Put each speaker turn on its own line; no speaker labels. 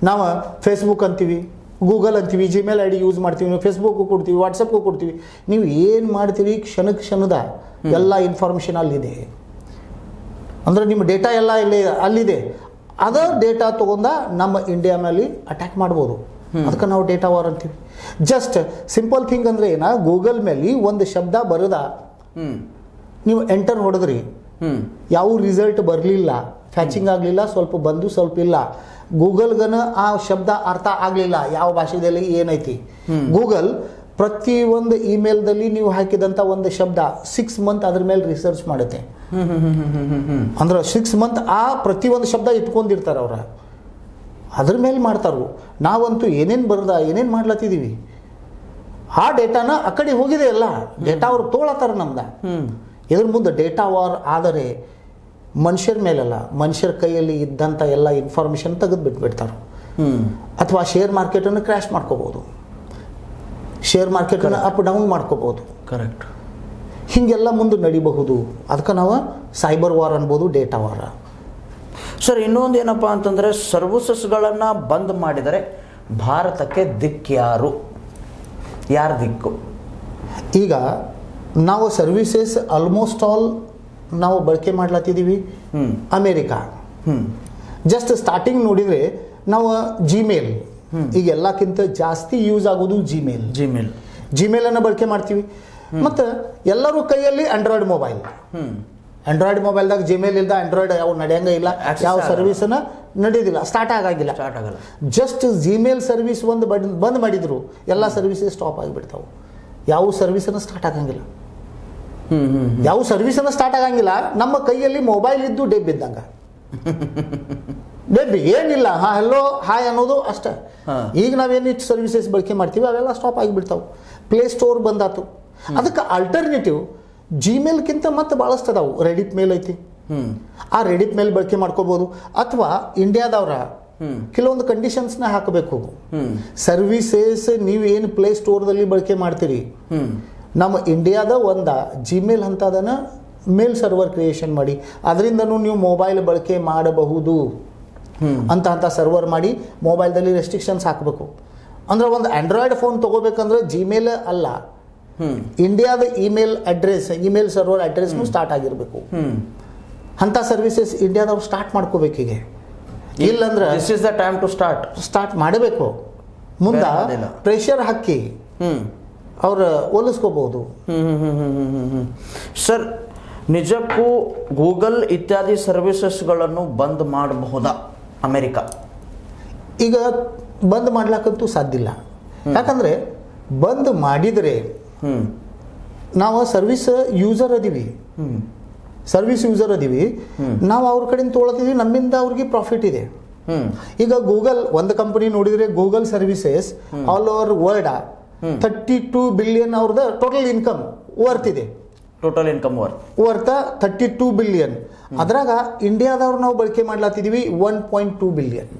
ನಾವು ಫೇಸ್ಬುಕ್ ಅಂತೀವಿ, ಗೂಗಲ್ ಅಂತೀವಿ, ಜಿಮೇಲ್ ಐ ಡಿ ಯೂಸ್ ಮಾಡ್ತೀವಿ, ನೀವು ಫೇಸ್ಬುಕ್ಕು ಕೊಡ್ತೀವಿ, ವಾಟ್ಸಪ್ಗೂ ಕೊಡ್ತೀವಿ. ನೀವು ಏನು ಮಾಡ್ತೀರಿ ಕ್ಷಣದ ಎಲ್ಲ ಇನ್ಫಾರ್ಮೇಷನ್ ಅಲ್ಲಿದೆ. ಅಂದರೆ ನಿಮ್ಮ ಡೇಟಾ ಎಲ್ಲ ಅಲ್ಲಿದೆ. ಅದರ ಡೇಟಾ ತೊಗೊಂಡ ನಮ್ಮ ಇಂಡಿಯಾ ಮೇಲೆ ಅಟ್ಯಾಕ್ ಮಾಡ್ಬೋದು. ಅದಕ್ಕೆ ನಾವು ಡೇಟಾ ವಾರ್ ಅಂತೀವಿ. ಜಸ್ಟ್ ಸಿಂಪಲ್ ಥಿಂಗ್ ಅಂದರೆ ಏನ, ಗೂಗಲ್ ಮೇಲೆ ಒಂದು ಶಬ್ದ ಬರೋದ ನೀವು ಎಂಟರ್ ಹೊಡೆದ್ರಿ, ಯಾವ ರಿಸಲ್ಟ್ ಬರಲಿಲ್ಲ, ಫ್ಯಾಚಿಂಗ್ ಆಗಲಿಲ್ಲ, ಸ್ವಲ್ಪ ಬಂದು ಸ್ವಲ್ಪ ಇಲ್ಲ, ಗೂಗಲ್ಗನ ಆ ಶಬ್ದ ಅರ್ಥ ಆಗಲಿಲ್ಲ, ಯಾವ ಭಾಷೆಯಲ್ಲಿ ಏನೈತಿ, ಗೂಗಲ್ ಪ್ರತಿ ಒಂದು ಇಮೇಲ್ದಲ್ಲಿ ನೀವು ಹಾಕಿದಂಥ ಒಂದು ಶಬ್ದ 6 ಮಂತ್ ಅದ್ರ ಮೇಲೆ ರಿಸರ್ಚ್ ಮಾಡುತ್ತೆ. ಅಂದ್ರೆ 6 ಮಂತ್ ಆ ಪ್ರತಿಯೊಂದು ಶಬ್ದ ಇಟ್ಕೊಂಡಿರ್ತಾರೆ ಅವ್ರ, ಅದ್ರ ಮೇಲೆ ಮಾಡ್ತಾರು. ನಾವಂತೂ ಏನೇನು ಬರದ ಏನೇನು ಮಾಡ್ಲತ್ತಿದ್ದೀವಿ, ಆ ಡೇಟಾನ ಆ ಕಡೆ ಹೋಗಿದೆ. ಎಲ್ಲ ಡೇಟಾ ಅವ್ರು ತೊಗೊಳತ್ತಾರ ನಮ್ದ. ಇದ್ರ ಮುಂದೆ ಡೇಟಾ ವಾರ್ ಆದರೆ ಮನುಷ್ಯರ ಮೇಲಲ್ಲ, ಮನುಷ್ಯರ ಕೈಯಲ್ಲಿ ಇದ್ದಂಥ ಎಲ್ಲ ಇನ್ಫಾರ್ಮೇಷನ್ ತೆಗೆದು ಬಿಟ್ಬಿಡ್ತಾರೆ. ಅಥವಾ ಶೇರ್ ಮಾರ್ಕೆಟನ್ನು ಕ್ರ್ಯಾಶ್ ಮಾಡ್ಕೋಬೋದು, ಶೇರ್ ಮಾರ್ಕೆಟನ್ನು ಅಪ್ ಡೌನ್ ಮಾಡ್ಕೋಬೋದು.
ಕರೆಕ್ಟ್.
ಹೀಗೆಲ್ಲ ಮುಂದೆ ನಡಿಬಹುದು. ಅದಕ್ಕೆ ನಾವು ಸೈಬರ್ ವಾರ್ ಅನ್ಬೋದು, ಡೇಟಾ ವಾರ.
ಸರ್, ಇನ್ನೊಂದು ಏನಪ್ಪ ಅಂತಂದರೆ, ಸರ್ವಿಸಸ್ಗಳನ್ನು ಬಂದ್ ಮಾಡಿದರೆ ಭಾರತಕ್ಕೆ ದಿಕ್ಕ್ಯಾರು? ಯಾರು ದಿಕ್ಕು?
ಈಗ ನಾವು ಸರ್ವಿಸಸ್ ಆಲ್ಮೋಸ್ಟ್ ಆಲ್ ನಾವು ಬಳಕೆ ಮಾಡ್ಲತ್ತಿದ್ದೀವಿ ಅಮೇರಿಕಾ. ಜಸ್ಟ್ ಸ್ಟಾರ್ಟಿಂಗ್ ನೋಡಿದರೆ ನಾವು ಜಿಮೇಲ್, ಈಗ ಎಲ್ಲಕ್ಕಿಂತ ಜಾಸ್ತಿ ಯೂಸ್ ಆಗೋದು ಜಿಮೇಲನ್ನು ಬಳಕೆ ಮಾಡ್ತೀವಿ. ಮತ್ತು ಎಲ್ಲರೂ ಕೈಯಲ್ಲಿ ಆಂಡ್ರಾಯ್ಡ್ ಮೊಬೈಲ್. ಆಂಡ್ರಾಯ್ಡ್ ಮೊಬೈಲ್ದಾಗ ಜಿಮೇಲ್ ಇಲ್ದ ಆಂಡ್ರಾಯ್ಡ್ ಯಾವ ನಡೆಯಂಗ ಇಲ್ಲ, ಯಾವ ಸರ್ವಿಸನ್ನು ನಡೆಯೋದಿಲ್ಲ, ಸ್ಟಾರ್ಟ್ ಆಗಲ್ಲ. ಜಸ್ಟ್ ಜಿಮೇಲ್ ಸರ್ವಿಸ್ ಒಂದು ಬಂದ್ ಮಾಡಿದ್ರು ಎಲ್ಲ ಸರ್ವಿಸಸ್ ಸ್ಟಾಪ್ ಆಗಿಬಿಡ್ತಾವೆ. ಯಾವ ಸರ್ವಿಸನ್ನು ಸ್ಟಾರ್ಟ್ ಆಗಂಗಿಲ್ಲ, ಯಾವ ಸರ್ವಿಸನ್ನು ಸ್ಟಾರ್ಟ್ ಆಗಂಗಿಲ್ಲ. ನಮ್ಮ ಕೈಯಲ್ಲಿ ಮೊಬೈಲ್ ಇದ್ದು ಡೆಬ್ ಇದ್ದಂಗೆ, ಡೆಬ್ಬಿ ಏನಿಲ್ಲ, ಹೆಲೋ ಹಾಯ್ ಅನ್ನೋದು ಅಷ್ಟೇ. ಈಗ ನಾವೇನು ಸರ್ವಿಸಸ್ ಬಳಕೆ ಮಾಡ್ತೀವಿ ಅವೆಲ್ಲ ಸ್ಟಾಪ್ ಆಗಿಬಿಡ್ತಾವೆ. ಪ್ಲೇ ಸ್ಟೋರ್ ಬಂದಾತು. ಅದಕ್ಕೆ ಆಲ್ಟರ್ನೇಟಿವ್ ಜಿಮೇಲ್ಗಿಂತ ಮತ್ತೆ ಭಾಳಷ್ಟು ಅದಾವು. ರೆಡಿಟ್ ಮೇಲ್ ಐತಿ, ಆ ರೆಡಿಟ್ ಮೇಲ್ ಬಳಕೆ ಮಾಡ್ಕೋಬೋದು. ಅಥವಾ ಇಂಡಿಯಾದವ್ರ ಕೆಲವೊಂದು ಕಂಡೀಷನ್ಸ್ನ ಹಾಕಬೇಕು. ಸರ್ವಿಸಸ್ ನೀವು ಏನು ಪ್ಲೇ ಸ್ಟೋರ್ದಲ್ಲಿ ಬಳಕೆ ಮಾಡ್ತೀರಿ, ನಮ್ಮ ಇಂಡಿಯಾದ ಒಂದು ಜಿಮೇಲ್ ಅಂತದನ್ನು ಮೇಲ್ ಸರ್ವರ್ ಕ್ರಿಯೇಷನ್ ಮಾಡಿ ಅದರಿಂದನೂ ನೀವು ಮೊಬೈಲ್ ಬಳಕೆ ಮಾಡಬಹುದು ಅಂತ ಸರ್ವರ್ ಮಾಡಿ ಮೊಬೈಲ್ದಲ್ಲಿ ರೆಸ್ಟ್ರಿಕ್ಷನ್ಸ್ ಹಾಕಬೇಕು. ಅಂದ್ರೆ ಒಂದು ಆಂಡ್ರಾಯ್ಡ್ ಫೋನ್ ತೊಗೋಬೇಕಂದ್ರೆ ಜಿಮೇಲ್ ಅಲ್ಲ, ಇಂಡಿಯಾದ ಇಮೇಲ್ ಸರ್ವರ್ ಅಡ್ರೆಸ್ನು ಸ್ಟಾರ್ಟ್ ಆಗಿರಬೇಕು. ಅಂಥ ಸರ್ವಿಸಸ್ ಇಂಡಿಯಾದವ್ರು ಸ್ಟಾರ್ಟ್ ಮಾಡ್ಕೋಬೇಕು. ಈಗ ಇಲ್ಲಂದ್ರೆ
this is the time to
start ಮಾಡಬೇಕು. ಮುಂದೆ ಪ್ರೆಷರ್ ಹಾಕಿ ಅವ್ರು ಹೋಲಿಸ್ಕೋಬಹುದು.
ಸರ್, ನಿಜಕ್ಕೂ ಗೂಗಲ್ ಇತ್ಯಾದಿ ಸರ್ವಿಸಸ್ಗಳನ್ನು ಬಂದ್ ಮಾಡಬಹುದಾ ಅಮೆರಿಕಾ?
ಈಗ ಬಂದ್ ಮಾಡ್ಲಿಕ್ಕಂತೂ ಸಾಧ್ಯ ಇಲ್ಲ. ಯಾಕಂದ್ರೆ ಬಂದ್ ಮಾಡಿದರೆ ನಾವು ಸರ್ವಿಸ್ ಯೂಸರ್ ಅದೀವಿ, ನಾವು ಅವ್ರ ಕಡೆಯಿಂದ ತೊಗೊಳತಿದ್ವಿ, ನಮ್ಮಿಂದ ಅವ್ರಿಗೆ ಪ್ರಾಫಿಟ್ ಇದೆ. ಈಗ ಗೂಗಲ್ ಒಂದು ಕಂಪನಿ ನೋಡಿದ್ರೆ Google services all over world 32 billion ಅವ್ರದ್ದು ಟೋಟಲ್ ಇನ್ಕಮ್ ವರ್ತ್ ಇದೆ. ವರ್ತ 32 ಬಿಲಿಯನ್. ಅದ್ರಾಗ ಇಂಡಿಯಾದವ್ರು ನಾವು ಬಳಕೆ ಮಾಡ್ಲಾತಿದೀವಿ 1.2 ಬಿಲಿಯನ್.